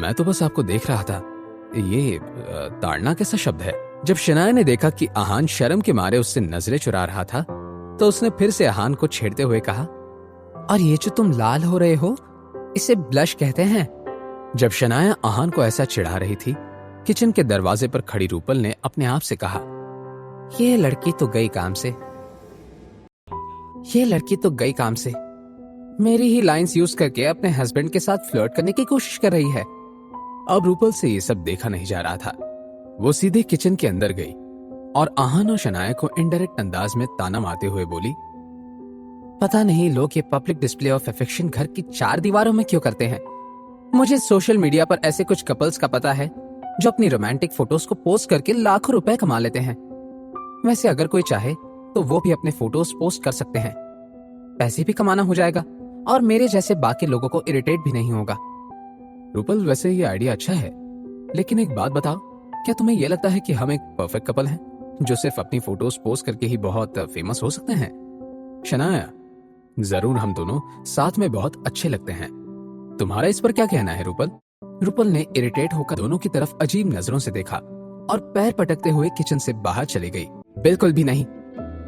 मैं तो बस आपको देख रहा था। ये ताड़ना कैसा शब्द है? जब शनाया ने देखा कि आहान शर्म के मारे उससे नजरें चुरा रहा था, तो उसने फिर से आहान को छेड़ते हुए कहा, और ये जो तुम लाल हो रहे हो, इसे ब्लश कहते हैं। जब शनाया आहान को ऐसा चिढ़ा रही थी, किचन के दरवाजे पर खड़ी रूपल ने अपने आप से कहा, ये लड़की तो गई काम से, ये लड़की तो गई काम से। मेरी ही लाइंस यूज करके अपने हस्बैंड के साथ फ्लर्ट करने की कोशिश कर रही है। अब रूपल से ये सब देखा नहीं जा रहा था। वो सीधे किचन के अंदर गई और आहान और शनाया को इनडायरेक्ट अंदाज में ताना मारते हुए बोली, पता नहीं लोग ये पब्लिक डिस्प्ले ऑफ अफेक्शन घर की 4 दीवारों में क्यों करते हैं। मुझे सोशल मीडिया पर ऐसे कुछ कपल्स का पता है जो अपनी रोमांटिक फोटोज को पोस्ट करके लाखों रुपए कमा लेते हैं। वैसे अगर कोई चाहे तो वो भी अपने फोटोज पोस्ट कर सकते हैं, पैसे भी कमाना हो जाएगा और मेरे जैसे बाकी लोगों को इरिटेट भी नहीं होगा। रूपल, वैसे ये आइडिया अच्छा है, लेकिन एक बात बताओ, क्या तुम्हें यह लगता है कि हम एक परफेक्ट कपल हैं जो सिर्फ अपनी फोटोज पोस्ट करके ही बहुत फेमस हो सकते हैं? शनाया, जरूर हम दोनों साथ में बहुत अच्छे लगते हैं। तुम्हारा इस पर क्या कहना है रूपल? रूपल ने इरिटेट होकर दोनों की तरफ अजीब नजरों से देखा और पैर पटकते हुए किचन से बाहर चली गई। बिल्कुल भी नहीं,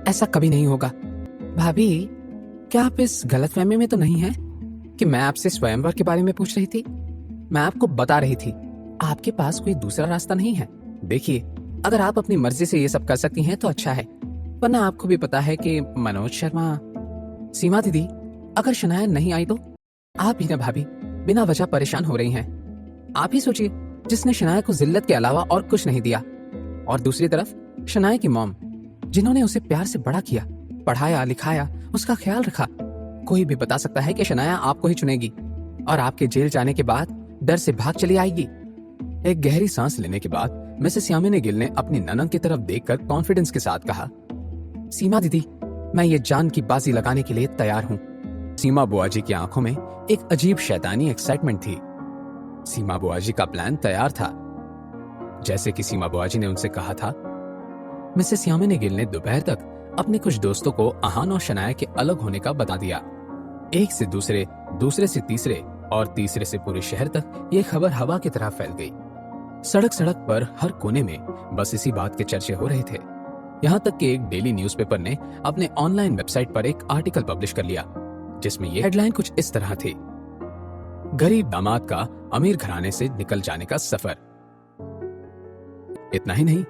ऐसा कभी नहीं होगा। भाभी, क्या आप इस गलतफहमी में तो नहीं है कि मैं आपसे स्वयंवर के बारे में पूछ रही थी? मैं आपको बता रही थी, आपके पास कोई दूसरा रास्ता नहीं है। देखिए, अगर आप अपनी मर्जी से ये सब कर सकती हैं तो अच्छा है, वरना आपको भी पता है कि मनोज शर्मा। सीमा दीदी, अगर शनाया नहीं आई तो? आप ही ना भाभी बिना वजह परेशान हो रही हैं। आप ही सोचिए, जिसने शनाया को जिल्लत के अलावा और कुछ नहीं दिया, और दूसरी तरफ शनाया की मॉम, जिन्होंने उसे प्यार से बड़ा किया, पढ़ाया लिखाया, उसका ख्याल रखा। कोई भी बता सकता है कि शनाया आपको ही चुनेगी और आपके जेल जाने के बाद डर से भाग चली आएगी। एक गहरी सांस लेने के बाद मिसेस यामिनी गिल ने अपनी ननद की तरफ देखकर कॉन्फिडेंस के साथ कहा, सीमा दीदी, मैं ये जान की बाजी लगाने के लिए तैयार हूँ। सीमा बुआजी की आंखों में एक अजीब शैतानी एक्साइटमेंट थी। सीमा बुआजी का प्लान तैयार था। जैसे कि सीमा बुआजी ने उनसे कहा था, मिसेस यामिनी गिल ने दोपहर तक अपने कुछ दोस्तों को आहान और शनाया के अलग होने का बता दिया। एक से दूसरे, दूसरे से तीसरे और तीसरे से पूरे शहर तक ये खबर हवा की तरह फैल गई। सड़क सड़क पर हर कोने में बस इसी बात के चर्चे हो रहे थे। यहाँ तक कि एक डेली न्यूज़पेपर ने अपने ऑनलाइन वेबसाइट पर एक आर्टिकल पब्लिश कर लिया, जिसमें ये हेडलाइन कुछ इस तरह थी, गरीब दामाद का अमीर घराने से निकल जाने का सफर। इतना ही नहीं,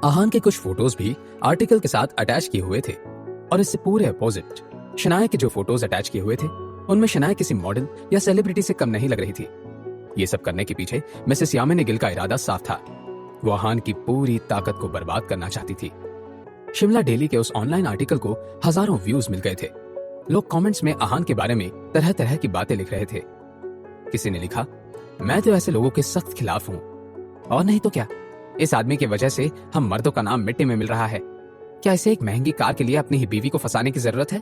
आहान के कुछ फोटोज भी आर्टिकल के साथ अटैच किए हुए थे, और इससे पूरे अपोजिट शनाया के जो फोटोज अटैच किए हुए थे, उनमें शनाया किसी मॉडल या सेलिब्रिटी से कम नहीं लग रही थी। ये सब करने के पीछे मिसेस यामिनी गिल का इरादा साफ था। वो आहान की पूरी ताकत को बर्बाद करना चाहती थी। शिमला डेली के उस ऑनलाइन आर्टिकल को हजारों व्यूज मिल गए थे। लोग कमेंट्स में आहान के बारे में तरह तरह की बातें लिख रहे थे। किसी ने लिखा, मैं तो ऐसे लोगों के सख्त खिलाफ हूँ, और नहीं तो क्या, इस आदमी की वजह से हम मर्दों का नाम मिट्टी में मिल रहा है। क्या इसे एक महंगी कार के लिए अपनी ही बीवी को फंसाने की जरूरत है?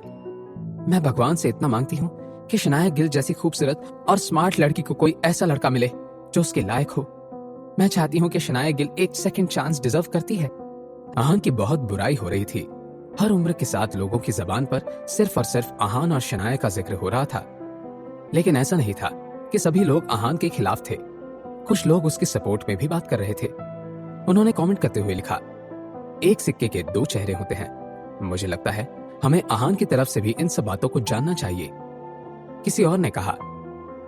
मैं भगवान से इतना मांगती हूँ कि शनाया गिल जैसी खूबसूरत और स्मार्ट लड़की को कोई ऐसा लड़का मिले जो उसके लायक हो। मैं चाहती हूँ कि शनाया गिल एक सेकंड चांस डिजर्व करती है। आहान की बहुत बुराई हो रही थी। हर उम्र के साथ लोगों की जबान पर सिर्फ और सिर्फ आहान और शनाया का जिक्र हो रहा था। लेकिन ऐसा नहीं था कि सभी लोग आहान के खिलाफ थे। कुछ लोग उसके सपोर्ट में भी बात कर रहे थे। उन्होंने कमेंट करते हुए लिखा, एक सिक्के के 2 चेहरे होते हैं। मुझे लगता है हमें आहान की तरफ से भी इन सब बातों को जानना चाहिए। किसी और ने कहा,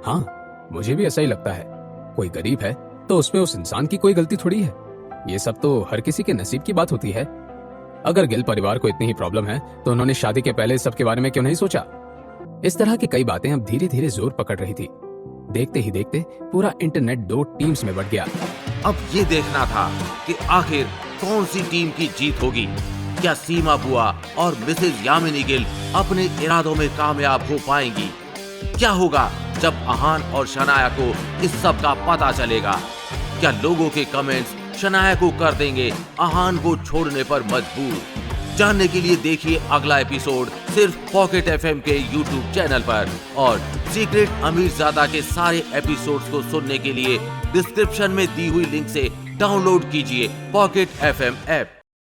हाँ, मुझे भी ऐसा ही लगता है। कोई गरीब है तो उसमें उस इंसान की कोई गलती थोड़ी है। ये सब तो हर किसी के नसीब की बात होती है। अगर गिल परिवार को इतनी ही प्रॉब्लम है तो उन्होंने शादी के पहले सबके बारे में क्यों नहीं सोचा? इस तरह की कई बातें अब धीरे धीरे जोर पकड़ रही थी। देखते ही देखते पूरा इंटरनेट 2 टीम्स में बंट गया। अब ये देखना था कि आखिर कौन सी टीम की जीत होगी। क्या सीमा बुआ और मिसेस यामिनी गिल अपने इरादों में कामयाब हो पाएंगी? क्या होगा जब आहान और शनाया को इस सब का पता चलेगा? क्या लोगों के कमेंट्स शनाया को कर देंगे आहान को छोड़ने पर मजबूर? जानने के लिए देखिए अगला एपिसोड सिर्फ पॉकेट एफएम के यूट्यूब चैनल पर, और सीक्रेट अमीरजादा के सारे एपिसोड्स को सुनने के लिए डिस्क्रिप्शन में दी हुई लिंक से डाउनलोड कीजिए पॉकेट एफएम ऐप।